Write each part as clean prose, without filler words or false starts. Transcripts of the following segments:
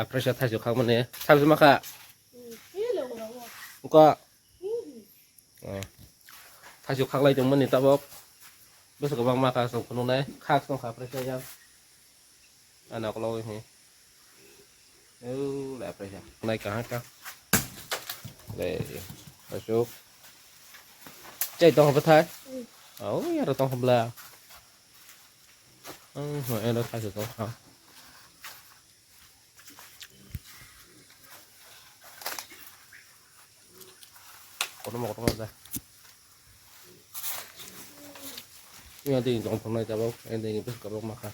pressure thay cho khác mà nè thay cho mà cả có thay cho khác lại chúng mình thì tao bóp bây giờ các bạn mà cả xong con này khác xong khác pressure yang anh nào có lôi nhỉ lại pressure này cả hết cả để masuk chạy tông không thay ya tông không là rồi em đâu thay được tông không có nó một con ra nhưng thì tông không này tao em thì biết các bạn mà cả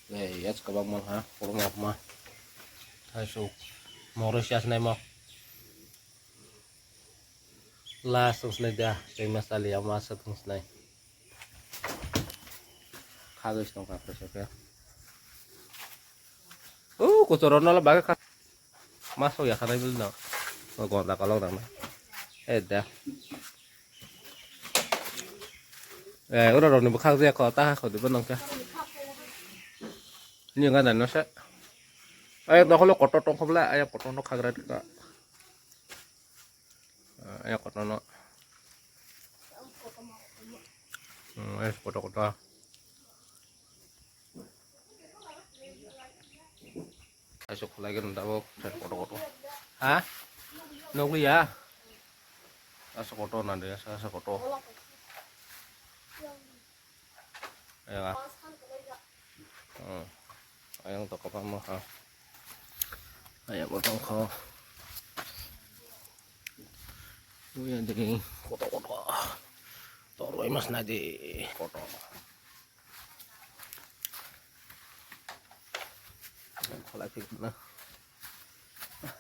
đây ya các bạn mà ha có một mà thay số Mauritius này mà langsung saja saya masalah yang masuk selesai harus dong kapres ya kocoran lah bagai masuk ya karena itu no kontak kalau nang dah udah dong bekal dia kota kau di benang kah ini enggak ada nasi no kalau kotor tong kabel ayo kotor no kagrat kak ayo kotor no kotor masuk lagi ndak mau kotor hah nunggu ya masuk kotor nanti ya saya kotor ayo lah ayo untuk apa mah ayo potong kau yang jadi kotor taruh mas nadi kotor lagi kena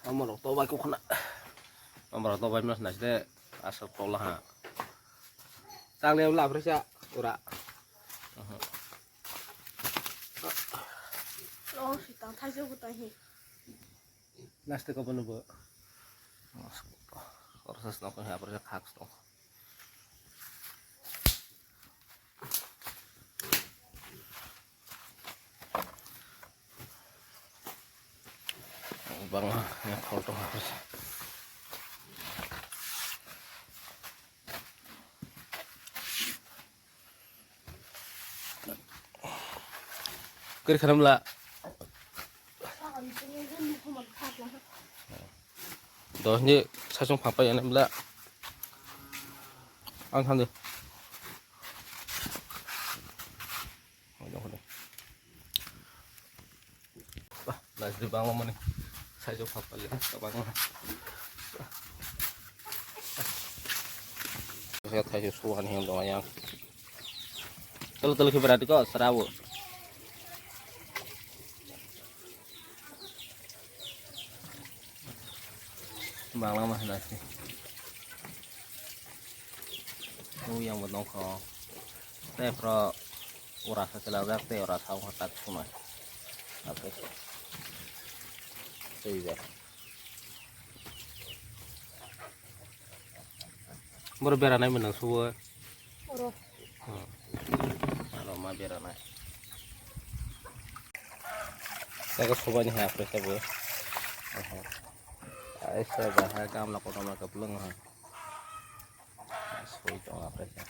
amar to baik kena amar to baik mas nadi asal tolah tang leo lah bersih ura oh si tang thay cho kita ini nasi kau penuh bu proses nak ya proses hak dong bang ya kalau harus kiri kanan lah đó như sao trong phòng bay em lại ăn thằng đi là gì bang mà mình sao trong phòng bay các bạn saya thay susuan yang doang yang telur berarti kok serawu bang lama nasi yang buat nongkrong teh pro urasa celaka teh urasa ngotak semua apa sih ya berberanai menang suwe kalau mah beranai saya ke subahnya ya presa bu saya bahaya kamu lakukan mereka belum ha. Sulit apa ya?